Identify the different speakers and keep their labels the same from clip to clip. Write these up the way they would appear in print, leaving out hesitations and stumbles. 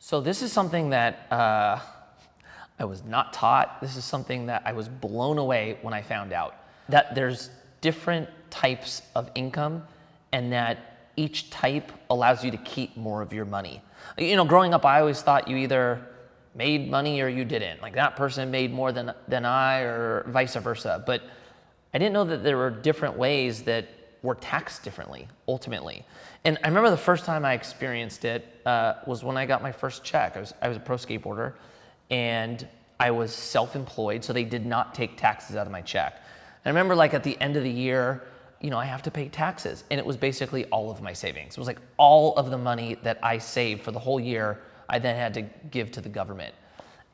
Speaker 1: So this is something that I was not taught. This is something that I was blown away when I found out, that there's different types of income and that each type allows you to keep more of your money. You know, growing up, I always thought you either made money or you didn't. Like that person made more than I, or vice versa. But I didn't know that there were different ways that were taxed differently, ultimately. And I remember the first time I experienced it was when I got my first check. I was a pro skateboarder, and I was self-employed, so they did not take taxes out of my check. And I remember like at the end of the year, you know, I have to pay taxes, and it was basically all of my savings. It was like all of the money that I saved for the whole year, I then had to give to the government.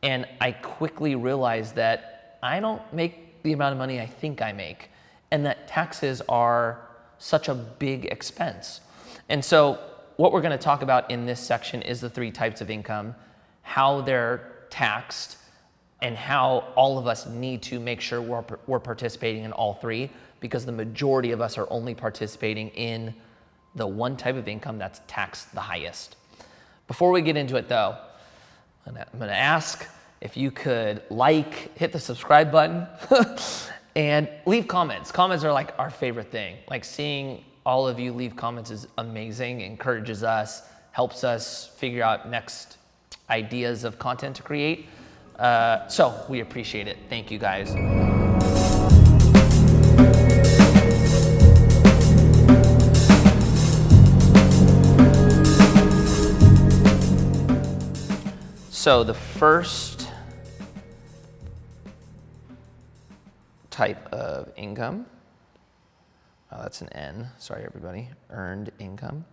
Speaker 1: And I quickly realized that I don't make the amount of money I think I make, and that taxes are such a big expense. And so what we're going to talk about in this section is the three types of income, how they're taxed, and how all of us need to make sure we're participating in all three, because the majority of us are only participating in the one type of income that's taxed the highest. Before we get into it though, I'm going to ask if you could hit the subscribe button and leave comments. Comments are like our favorite thing. Like seeing all of you leave comments is amazing, encourages us, helps us figure out next ideas of content to create. So we appreciate it. Thank you guys. So the first type of income, oh, that's an N, sorry everybody, earned income.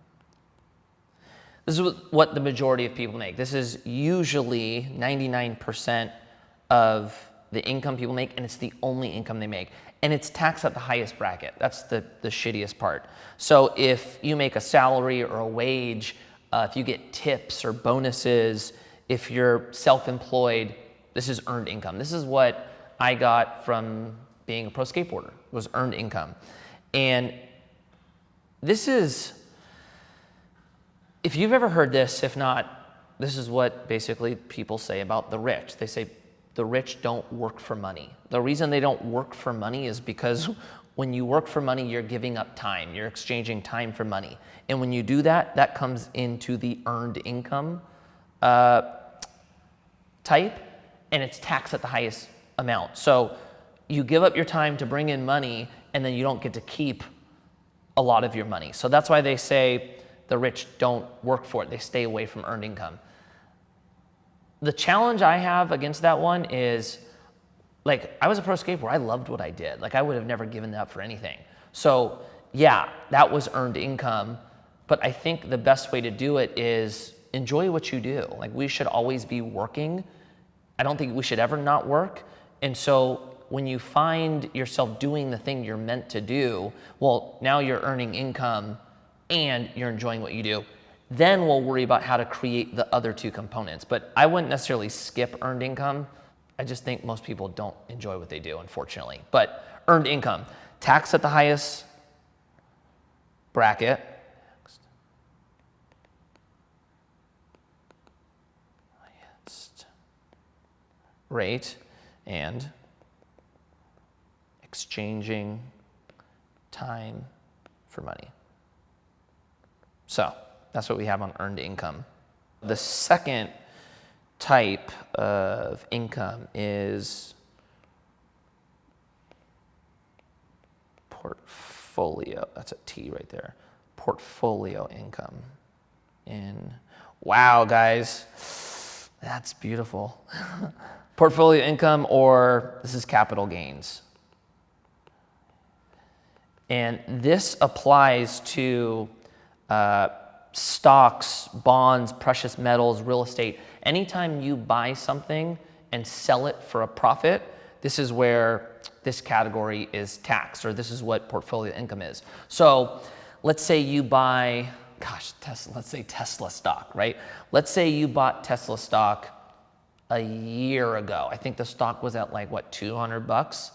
Speaker 1: This is what the majority of people make. This is usually 99% of the income people make, and it's the only income they make. And it's taxed at the highest bracket. That's the shittiest part. So if you make a salary or a wage, if you get tips or bonuses, if you're self-employed, this is earned income. This is what I got from being a pro skateboarder, was earned income. And this is, if you've ever heard this, if not, this is what basically people say about the rich. They say the rich don't work for money. The reason they don't work for money is because when you work for money, you're giving up time. You're exchanging time for money. And when you do that, that comes into the earned income type, and it's taxed at the highest amount. So you give up your time to bring in money, and then you don't get to keep a lot of your money. So that's why they say the rich don't work for it. They stay away from earned income. The challenge I have against that one is, like, I was a pro skateboarder. I loved what I did. Like, I would have never given that up for anything. So yeah, that was earned income, but I think the best way to do it is enjoy what you do. Like, we should always be working. I don't think we should ever not work. And so when you find yourself doing the thing you're meant to do, well, now you're earning income and you're enjoying what you do. Then we'll worry about how to create the other two components. But I wouldn't necessarily skip earned income. I just think most people don't enjoy what they do, unfortunately. But earned income, tax at the highest bracket. Highest rate, and exchanging time for money. So that's what we have on earned income. The second type of income is portfolio. That's a T right there. Portfolio income. Wow, guys, that's beautiful. Portfolio income, or this is capital gains. And this applies to stocks, bonds, precious metals, real estate. Anytime you buy something and sell it for a profit, this is where this category is taxed, or this is what portfolio income is. So let's say you buy, let's say Tesla stock, right? Let's say you bought Tesla stock a year ago. I think the stock was at like, what, 200 bucks?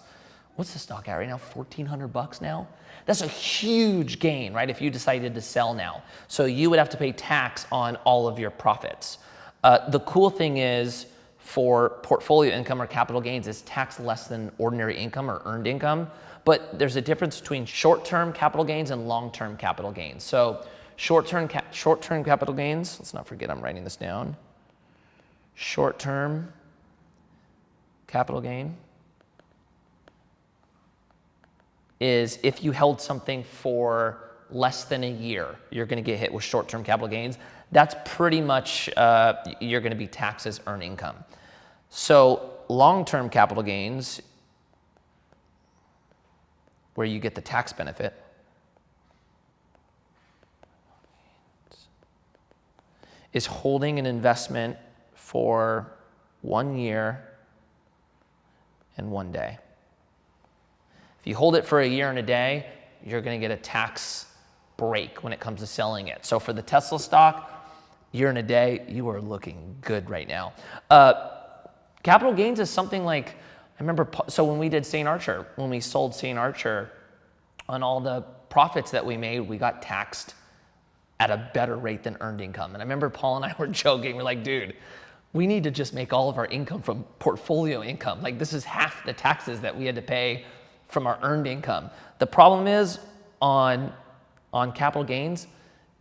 Speaker 1: What's the stock at right now? 1,400 bucks now? That's a huge gain, right? If you decided to sell now. So you would have to pay tax on all of your profits. The cool thing is for portfolio income or capital gains is taxed less than ordinary income or earned income. But there's a difference between short-term capital gains and long-term capital gains. So short-term capital gains, let's not forget I'm writing this down. Short-term capital gain is if you held something for less than a year, you're going to get hit with short-term capital gains. That's pretty much, you're going to be taxed as earned income. So long-term capital gains, where you get the tax benefit, is holding an investment for 1 year and 1 day. If you hold it for a year and a day, you're going to get a tax break when it comes to selling it. So for the Tesla stock, year and a day, you are looking good right now. Capital gains is something like, I remember, so when we did St. Archer, when we sold St. Archer, on all the profits that we made, we got taxed at a better rate than earned income. And I remember Paul and I were joking, we're like, dude, we need to just make all of our income from portfolio income. Like, this is half the taxes that we had to pay from our earned income. The problem is on capital gains,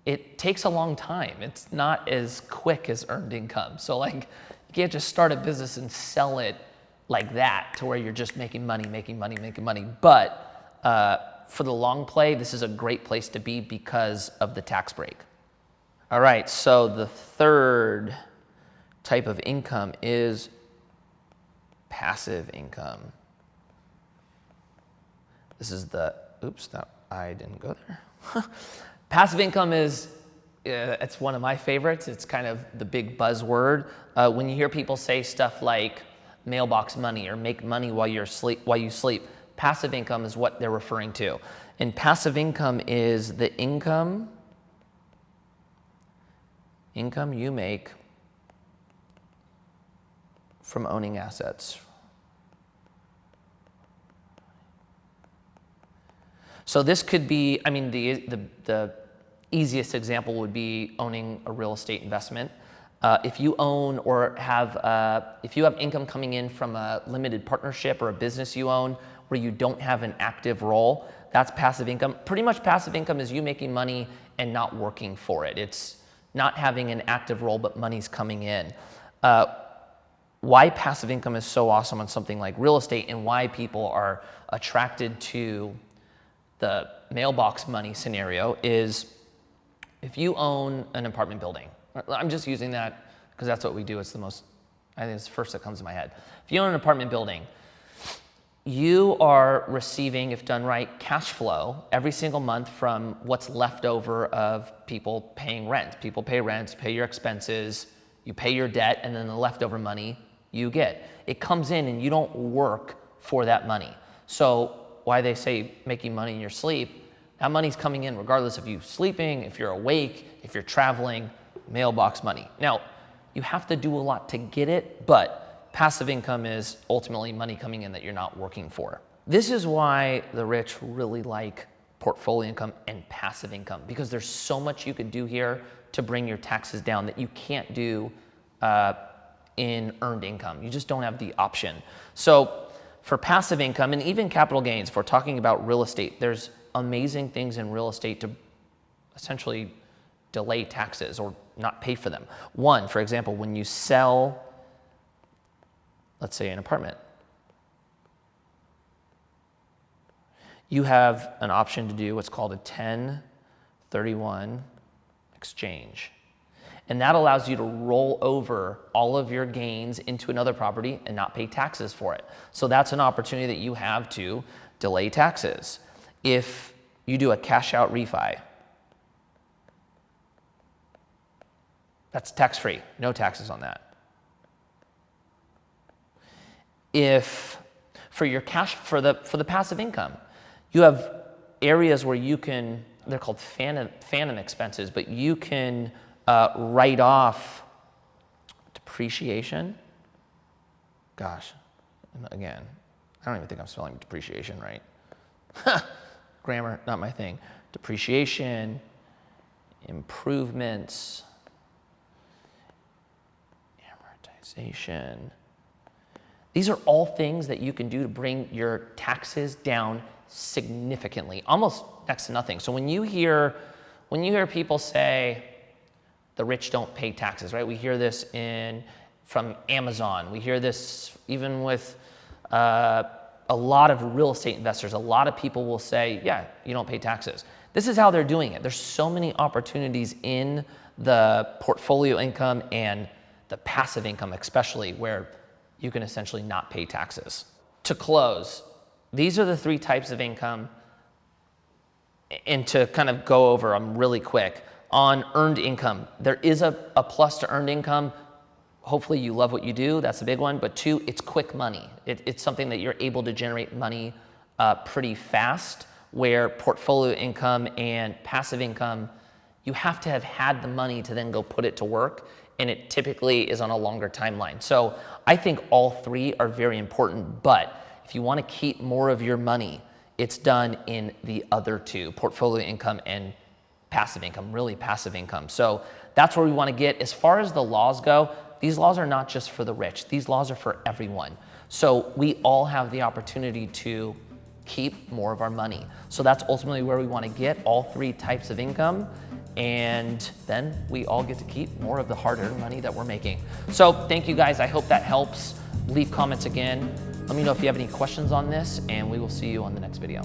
Speaker 1: it takes a long time. It's not as quick as earned income. So like, you can't just start a business and sell it like that to where you're just making money. But for the long play, this is a great place to be because of the tax break. All right, so the third type of income is passive income. This is the, oops, no, I didn't go there. Passive income is, it's one of my favorites. It's kind of the big buzzword. When you hear people say stuff like mailbox money or make money while you sleep, passive income is what they're referring to. And passive income is the income you make from owning assets. So this could be, I mean, the easiest example would be owning a real estate investment. If you own or have, if you have income coming in from a limited partnership or a business you own where you don't have an active role, that's passive income. Pretty much passive income is you making money and not working for it. It's not having an active role, but money's coming in. Why passive income is so awesome on something like real estate and why people are attracted to the mailbox money scenario is if you own an apartment building, I'm just using that because that's what we do. It's the most, I think it's the first that comes to my head. If you own an apartment building, you are receiving, if done right, cash flow every single month from what's left over of people paying rent. People pay rent, pay your expenses, you pay your debt, and then the leftover money you get. It comes in and you don't work for that money. So why they say making money in your sleep, that money's coming in regardless of you sleeping, if you're awake, if you're traveling, mailbox money. Now, you have to do a lot to get it, but passive income is ultimately money coming in that you're not working for. This is why the rich really like portfolio income and passive income, because there's so much you could do here to bring your taxes down that you can't do in earned income. You just don't have the option. So for passive income and even capital gains, if we're talking about real estate, there's amazing things in real estate to essentially delay taxes or not pay for them. One, for example, when you sell, let's say an apartment, you have an option to do what's called a 1031 exchange. And that allows you to roll over all of your gains into another property and not pay taxes for it. So that's an opportunity that you have to delay taxes. If you do a cash out refi, that's tax-free, no taxes on that. If for your cash, for the passive income, you have areas where you can, they're called phantom expenses, but you can write off depreciation. Gosh, again, I don't even think I'm spelling depreciation right. Grammar, not my thing. Depreciation, improvements, taxation. These are all things that you can do to bring your taxes down significantly, almost next to nothing. So when you hear people say the rich don't pay taxes, right? We hear this from Amazon. We hear this even with a lot of real estate investors. A lot of people will say, yeah, you don't pay taxes. This is how they're doing it. There's so many opportunities in the portfolio income and the passive income, especially, where you can essentially not pay taxes. To close, these are the 3 types of income. And to kind of go over them really quick, on earned income, there is a plus to earned income. Hopefully you love what you do, that's a big one. But 2, it's quick money. It's something that you're able to generate money pretty fast, where portfolio income and passive income, you have to have had the money to then go put it to work, and it typically is on a longer timeline. So I think all 3 are very important, but if you want to keep more of your money, it's done in the other 2, portfolio income and passive income, really passive income. So that's where we want to get. As far as the laws go, these laws are not just for the rich. These laws are for everyone. So we all have the opportunity to keep more of our money. So that's ultimately where we want to get, all 3 types of income. And then we all get to keep more of the hard-earned money that we're making. So thank you guys. I hope that helps. Leave comments again. Let me know if you have any questions on this, and we will see you on the next video.